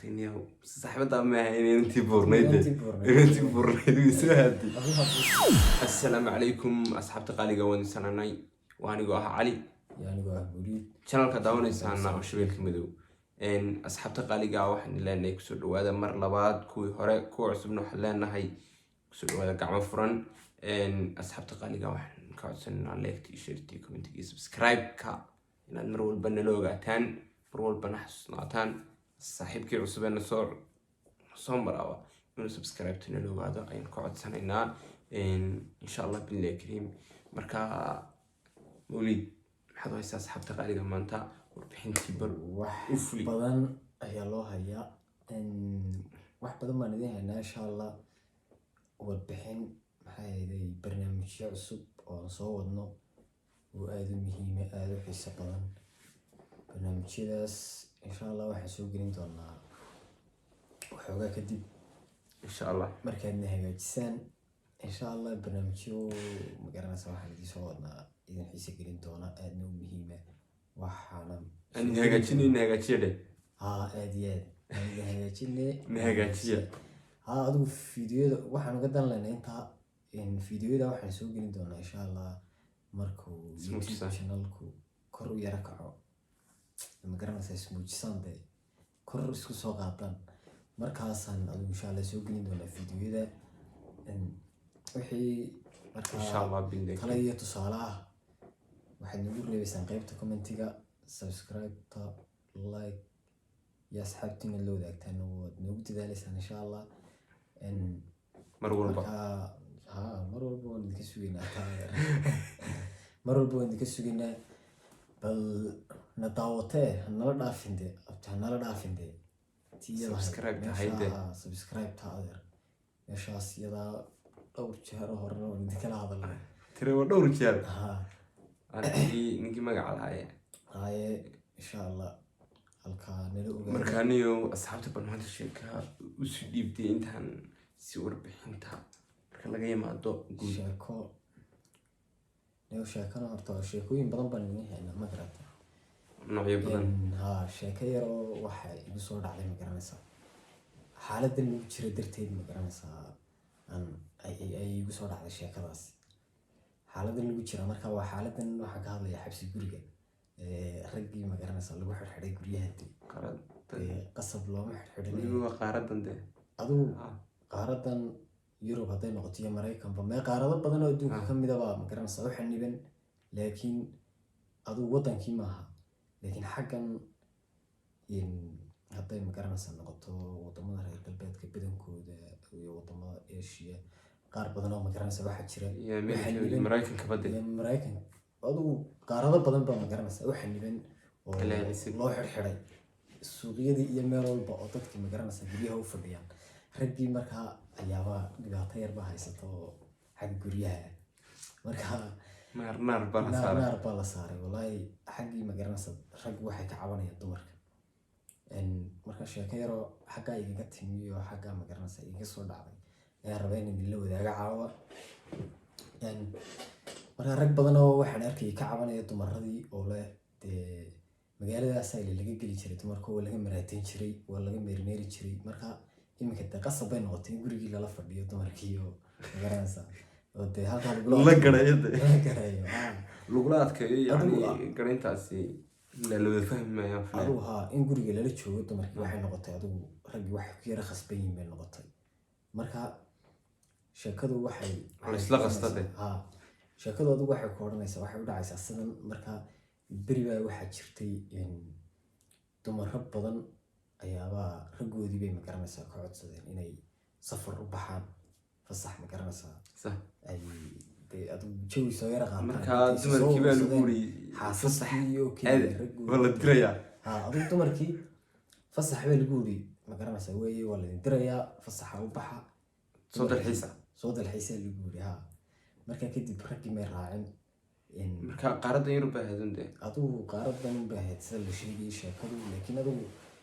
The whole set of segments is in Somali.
تنيا صاحبتها ما هي انتي بورنيد ويسوهادي. السلام عليكم أصحاب تقالي قواني سناناي وأنا قوها علي يعني قوها مريد channel كداوني سانا وشبيل كمدو إن أصحاب تقالي قاوة حن لنا يكسر وهذا مر لبعض كوي هراء كوي عصبنا حلنا هاي كسر وهذا قاعد مفرن إن أصحاب تقالي قاوة حن كعد سنة لايك تيشيرتي كومنتي سبسكرايب كا إن نرول بنلوجا تان نرول بنحس نعتان صاحب كي عصبنا صار مرأة إنه سبسكرايب تنلو هذا أين قعد سنة إن شاء الله بالله كريم مركا مولد حد هاي أصحاب تقالي لما أنت وربحين تبر وفلي بدن هي الله هيا إن واحد بدن ما نديه إن شاء الله وربحين هاي برنامج عصب أو صوتنا وآدم مهمة آدم حس بدن برنامج داس إن شاء الله واحد سوق جرينتونا وحوجا كدب إن شاء الله مركزنا هيا جسان إن شاء الله برنامجه مقرنا سواء دي صوتنا إذا حس جرينتونا آدم مهمة وحنا أنا نهاجتني نهاجتشيله آديات نهاجتني نهاجتشيه أدو فيديو وحنا قدرنا لنا أنت إن فيديو ده وحنا سوق جرينتونا إن شاء الله مركو يوتيوب شانلكو كرو يركعوا مقرنا اسمه جسان ده كرو اسكو سوقاتان markaasaan adu insha Allah soo gelin doona fiidiyoda wixii marka insha Allah billah kala iyo tusaalaha waxaad nagu reebaysan qaybta commentiga subscribe ta like ya asxaabtina loo wadaagtaan oo nagu dadaalaysan insha Allah mar walba mar walba waan idinka sugaynaa mar walba waan idinka sugaynaa bal nadaawatee nala dhaafinde سبسكرايب تاعذر يا شاس يدا دور جهر هورنا وندك لا هذا ترى دور جهر أنا نجي مقع على هاي إن شاء الله الكان نلو مركانيو أصحاب تبرمج الشركة وسدي بدي إنتهن سور بحنتها مركان لقيه ما دو شركة نيو شركة أنا أرتاح شركوين بدن بنيه هنا ما قرأت نوعية بدن sheekayar oo waxa igu soo dhacday ma garanaysaa xaaladdan ugu jira darteed ma garanaysaa ay igu soo dhacday sheekadaas xaaladdan ugu jira marka waa xaaladdan waxa ka hadlaya xabsi guriga raggii ma garanaysaa lagu xirxiray guryaha qasab looma xirxirin waa qaaradan de aduu qaaradan Yurub haday noqoto iyo Mareykanba ma qaarado badan oo adduunka ka mid ah ma garanaysaa waxa niban laakiin aduu wadankii maaha لكن حقاً إن هذا مكاننا سنقطه وضمنا رأي البلد كبدن كود وضمنا إيشيا قارب بدنا مكاننا سواحد شراء يا مرايكن كبدل يا مرايكن أدو قارب بدنا بمكاننا سواحد نبين الله حرحري السوقية دي يمروا البقطات كمكاننا سجليها وفريان رجي مركها أيها بيعطير بها يسطو حق جريها مركها نار بلا صار والله حقي ما قرنص رج waxay ka cabanaya dumarka marka sheekayro xaqa iga timiyo xaqa ma garanaysa iga soo dhacday ee rabeen in la wadaaga caawa marka rag badan oo waxaan arkay ka cabanaya dumaradii oo leh magaaladaas ay laga gali jiray dumarka oo laga maraateen jiray oo laga meermeeri jiray marka iminka qasab bay noqotay gurigii la fadhiyo dumarkii oo ma garanaysa ودي هذا لا قرية لغلات يعني قرينتاسي لو فهم ما ينفع أروها إن قرية لا تشوف تمرك واحد نقطة أدو رجع واحد كي رخص بين من نقطة مركها شكله واحد بس لا قصته شكله أدو واحد كورنا يسوي واحد ولا عايز أصلا مركها بريبا واحد شرتي إن تمرك بدن أيها رجوا دي بين مكان مسا قعد صدق إني سفر وبحان فصح مكان صح أي أدو شوي صغيرة غامضة مركا دمر كي بالقولي فصح ولا دريا أدو دمر كي فصح بالقولي مكان مسوي ولا دريا فصح أو بحا صوت الحيسة اللي يقولي مركا كده بركي ما يراعن مركا قارد يربى هذون ده أدو قارد يربى هتسل شيء شكله لكن أدو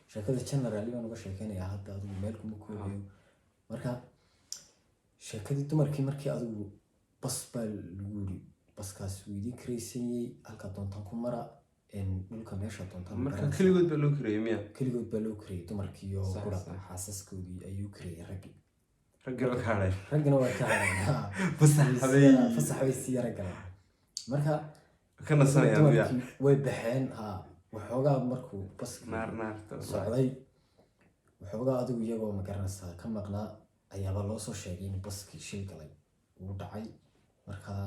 شكله كنا رالي وأنا بشكل يا هذا أدو مالكم كوبيو مركا sheekadii dumarkii markii adigu bas baa lagu yiri baskaas weydii kareysayay halka doontan ku mara dhulka meesha doontaan marka keligood baa loo kireeyay miya keligood baa loo kiriyay dumarkiiyo Sax, qura sax. xaasaskoodii ayuu kiriyay raggii raggii la kaadhay raggina waa ka hadeen fasax bay sii yara galeen marka ka nasanayaan miya dumarkii way baxeen waxoogaa markuu baskii naarta socday waxoogaa adigu iyagoo magaranaysaa ka maqnaa ayaaba loo soo sheegay in baskii shil galay uu dhacay markaa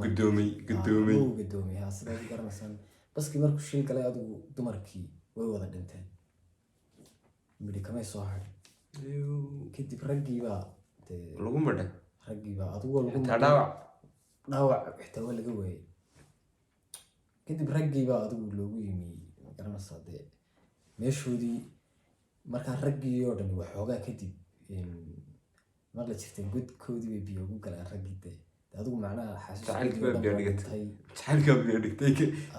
gudoomay gadoomay sidaad u garanaysaan baskii markuu shil galay adigu dumarkii way wada dhinteen midhi kamay soo hadhin kadib raggiibaa lagu madhay raggiibaa adigoo lagu xitaa dhaawac xitaa waa laga waayay kadib raggiibaa adigu loogu yimi magaranaysaa dee meeshoodii markaa raggii oo dhan waxoogaa kadib maqla jirteen godkoodii bay biyo ugu galaan raggii dee adigu macnaha jacaylkaa biyo dhigtay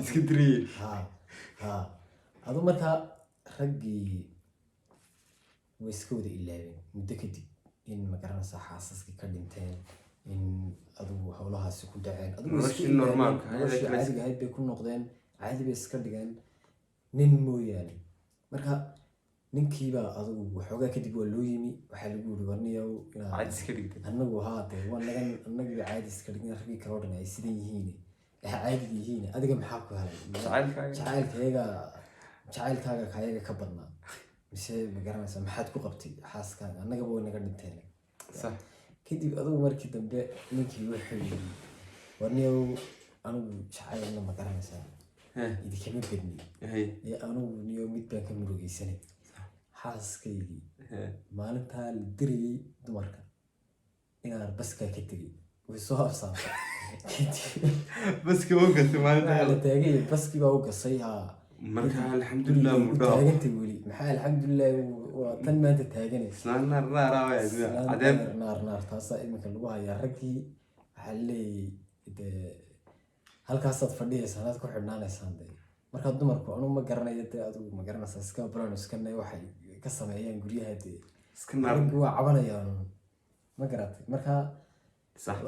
iska diriyey adu markaa raggii way iska wada ilaabeen muddo kadib in magaranaysaa xaasaskii ka dhinteen in adigu howlahaasi ku dhaceen noloshii normaalka noloshii caadiga ahayd bay ku noqdeen caadi bay iska dhigeen nin mooyaane marka ninkiibaa adigu waxoogaa kadib waa loo yimi waxaa lagu yiri warniyow anagu haade anagii caadi iska dhigin raggii kaloo dhan ay sidan yihiin caadiga yihiin adiga maxaa ku helay jacaylkaaga kayaga ka badnaa mise magaranaysa maxaad ku qabtay xaaskaaga annagaba way naga dhinteen kadib adigu markii dambe ninkii wuxuu yiri warniyow anigu jacaylna magaranaysaa idinkama bedni anigu niyo mid baan ka murugeysanay xaaskaygii maalintaa la dirayay dumarka inaan baskaa ka tegay way soo habsaantay baski u gasay maalintaa la taagay baskii baa u gasay marka alxamdulilah muddo taagantay weli maxaa alxamdulilah waa tan maanta taaganaysa naar taasaa iminka lagu hayaa raggii waxaa leeyahay halkaasaad fadhiyaysaa anaad ku xidhnaanaysaan dee markaa dumarku anugu ma garanayo dee adigu ma garanaysaa iska balan iskana waxay ka sameeyaan guryaha dee raggi waa cabanayaan ma garatay markaa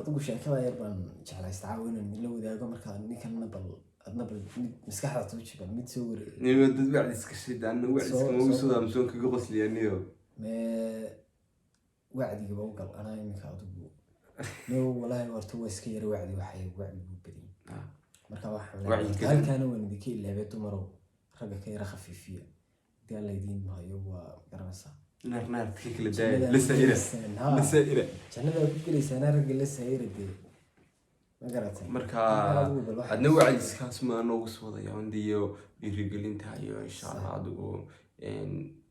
adigu sheekada yar baan jeclaysta caawa inaan la wadaago markaa ninkanna bal adna bal mid maskaxda tuujiba mid soo wareeg dad wacdiska shidaan wacdiska ma usoo amsoon kaga qosliyaniyo wacdiga u gal anaa iminka adigu no walaahi horta waa iska yara wacdi waxay wacdigu badin marka halkaana waan idinka ilaabay dumarow ragga ka yara khafiifiya hadii alla idiin mahayo waa garanaysaa jannada ku gelaysaana ragga la saayira dee ma garatay marka adna wacdiskaas ma noogu soo wadaya ondiyo dhiirigelinta iyo insha allah adigu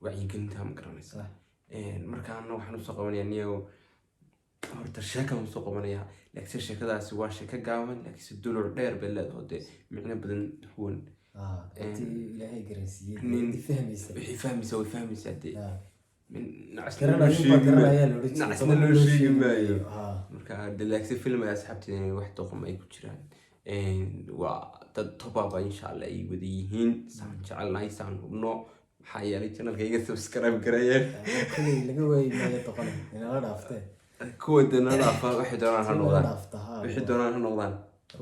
wacyigelinta ma garanaysaa markaana waxaan usoo qabanaya niyo horta sheekaan usoo qabanaya laakiinse sheekadaasi waa sheeko gaaban laakiinse duluc dheer bay leedahay dee micno badan huwan ilaahay garansiiyey wixii fahmaysaa way fahmaysaa dee nacasna loo sheegi maayo marka delaagse film ay asxaabteeda wax doqom ay ku jiraan waa dad tobaba insha allah ay wada yihiin saan jecelnahay saan hubno maxaa yeelay channelka iga subscribe gareeyeen laga waayi maayo doqon inala dhaaftee kuwa dana dhaafa waxay doonaan ha noqdaan wixii doonaan ha noqdaan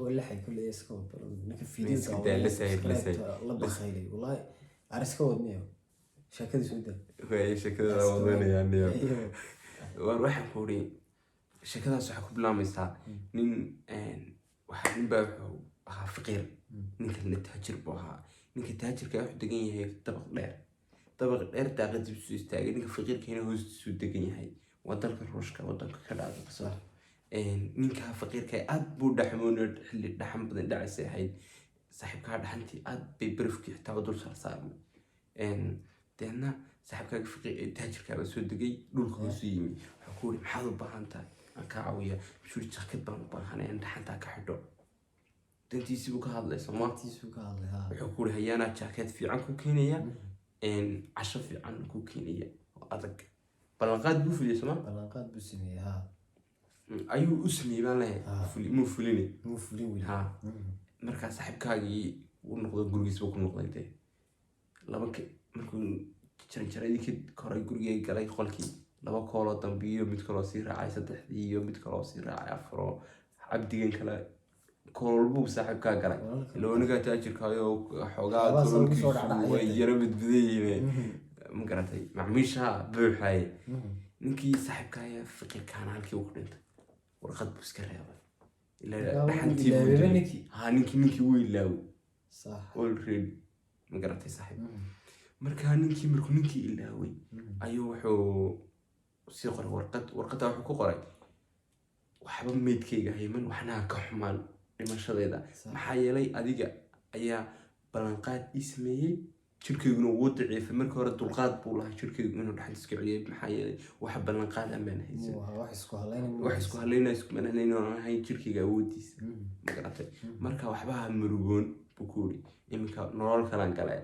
walaxay kuley iska wada ninka video la bakhaylay wallahi ariska wadniyo sheekadii soo daa sheekada wadanayaa niyo waxaan ku uri sheekadaas waxay ku bilaabmaysaa nin baa wuxuu ahaa faqiir ninkalna taajir buu ahaa ninka taajirka wuxuu degan yahay dabaq dheer daaqadiisu istaagay ninka faqiirkiina hoostiisu degan yahay waa dalka ruushka wadanka ka dhacda ninka faqiirka aad buu dhaxmoon xilli dhaxan badan dhacaysay ahayd saaxiibkaa dhaxantii aad bay barafkii xitaa dul saarsaarmay deedna saaxiibkaaga taajirkaaba soo degay dhulka hoosu yimi wuxuu ku uri maxaad u baahan tahay aan kaa caawiya shuri jaakad baan u baahanay in dhaxantaa ka xidho dantiisii buu ka hadlay sooma wuxuu ku uri hayaanaa jaakad fiican ku keenaya casho fiican ku keenaya oo adag ballanqaad buu fuliyay sooma ballanqaad buu sameeyay ayuu u sameeyey baan leeyahay muu fulini markaa saaxiibkaagii uu noqdo gurigiisba ku noqday dee markuu jaranjaradii ka koray gurigay galay qolkii 2 kooloo dambe iyo mid kaloo sii raacay 3 iyo mid kaloo sii raacay 4 cabdigan kale kolbuu saaxiibkaa galay ila wanigaa taajirkaayo xoogaa Waxyaabaa soo kololkiisu dhacdhacaya. way yara badbadayihiin ma garatay macmiisha buuxaye ninkii saaxiibkaaya fikirkaana halkii uu ku dhintay warqad buu iska reebay ilaa dhaxantii buu ilaaway dilay. ninkii. haa ninkii wuu ilaaway Sax. already ma garatay saaxiib markaa markuu ninkii ilaaway ayuu wuxuu sii qoray warqadda wuxuu ku qoray waxba meydkayga hayman waxna ka xumaan dhimashadeeda maxaa yeelay adiga ayaa ballanqaad ii sameeyey jirkayguna wuu daciifay markii hore dulqaad buu lahaa jirkaygu inuu dhaxal iska celiyay maxaa yeelay wax ballanqaad amaan haysan wax isku halaynaya. wax isku halaynaa isku manahlayna aan ahayn jirkayga awoodiisa ma garatay marka waxbaha murugoon buu ku yiri iminka nolol kalaan galay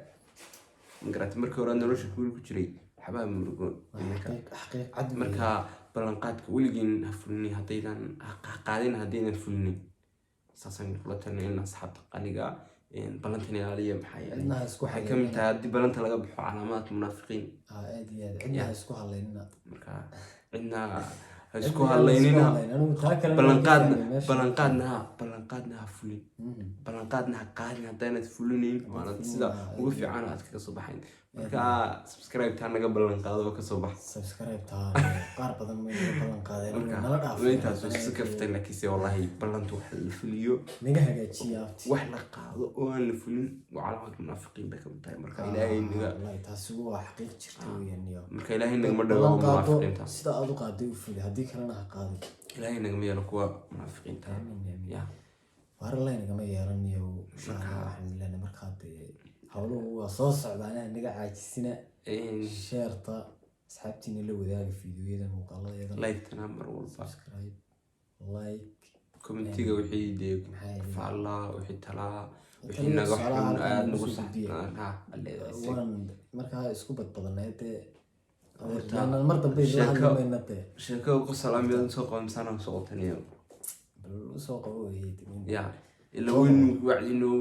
ma garatay markii hore nolosha ku jiray waxbaha murugoon xaqiiq cad. marka ballanqaadka weligiin ha fulinin haddaydan qaadin haddaydan fulinin saasaan kula talin in asxaabta qaliga ballantan ilaaliya maxaa yeelay cidnaha isku waxay ka mid tahay haddii ballanta laga baxo calaamaadka munaafiqiin aad iyo aad cidnaha isku halaynina. marka cidna ha isku hadlaynina ballanqaadna ha fulin ballanqaadna ha qaadin haddaynad fulinayn waana sida ugu fiican aad kaga soo baxayn marka subscribe taa naga ballanqaado oo kasoo bax subscribe taa qaar badan ma ballan qaadeen nala dhaafay weyntaas oo si kaftay laakiinse wallahi ballantu wax la fuliyo naga hagaajiya wax la qaado oo aan la fulin waa calaamad munaafiqiin bay ka mid tahay marka ilaahay naga wallahi taas waa xaqiiq jirta weeyaan iyo marka ilaahay nagama dhawo munaafiqiinta sida aad u qaaday u fuli haddii kalena ha qaadin ilaahay nagama yeelo kuwa munaafiqiinta ya waar la nagama yeelanayo waxaan ilaahay markaa hawluhu waa soo socdaan naga caajisina sheerta asxaabtiina la wadaaga fiidiyoyada muuqaaladeeda like tana mar walba subscribe like commentiga wixii dee faala wixii talaa wixii naga xun aad nagu saxnaan ha waan markaa isku badbadanayd mar dambe sheeko ku salaamiyada soo qabansan soo qotaniyo soo qabo ya ila weyn wacdino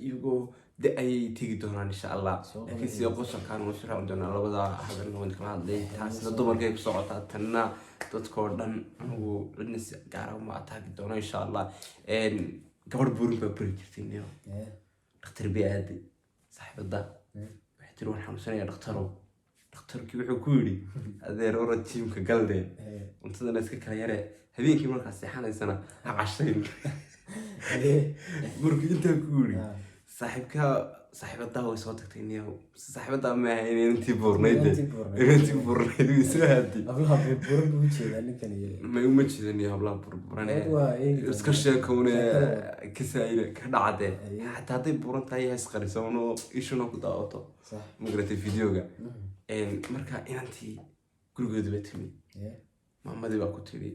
iyago ayay tegi doonaan insha allah laakiin sida qosolkaan uu sharaxi doonaa labada hadalna waan kala hadlay taasina dumarkay ku socotaa tanna dadkoo dhan anigu cidna si gaara uma ataagi doono insha allah gabadh buurin baa bari jirtay niyo dhakhtar bay aaday saaxiibada waxay tiri waan xanuunsanaya dhakhtarkii wuxuu ku yidhi adeer ora jiimka galde cuntadana iska kala yare habeenkii markaa seexanaysana ha cashayn markuu intaa ku yidhi saaxiibadaa way soo tagtay niyo saaxiibadaa ma ahayn inantii buurnayd way soo haaday hablaha burburan buu jeedaa ninkan may uma jeedan iyo hablaha burburan iska sheekowne kasaayile ka dhacde xataa hadday buuran tahay ha isqarisono ishuna ku daawato magaratay videoga marka inantii gurigeedu ba timi maamadii baa ku tiri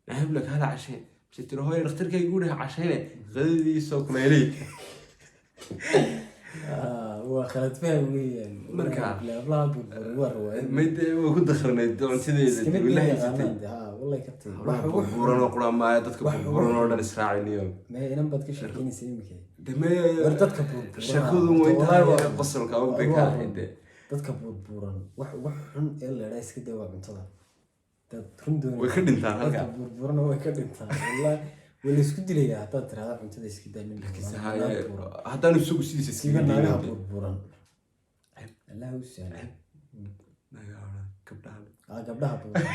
nahablak hala casheen mase tiri hooye dhakhtarkayga u dhaha cashayne qadadii soo kuleylay waa khalad faham weeyaan marka hablaha burburan waa rawaayad mayde waa ku dakhranayd cuntadeeda wallahi ka tay wax burburan oo qura maayo dadka burburan oo dhan israaciniyo ma inan baad ka sheekeynaysa imika damee dadka burburan sheekadu way tahay qosolka oo bay ka ahayd dadka burburan wax xun ee la yiraahdo iska dawaa cuntada dad rundoon way ka dhintaan halka burburan way ka dhintaan wallahi wala isku dilayaa haddaad tiraahdo cuntada iska daamin haddaan isugu sidiisa iska naagaha burburan allah u sahla gabdhaha burburan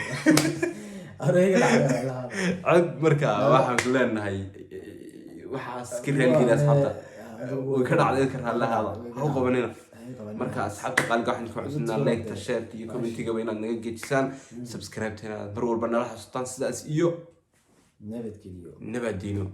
cod marka waxaan ku leenahay waxaas ka reelgeeda asxaabta way ka dhacday ka raalahaada ha u qabanina marka asxaabta qaaliga waxaan ku codsanaa like-ta share iyo commentiga inaad naga geejisaan subscribe-ta inaad mar walba nala xasuustaan sidaas iyo nabadgelyo nabadgelyo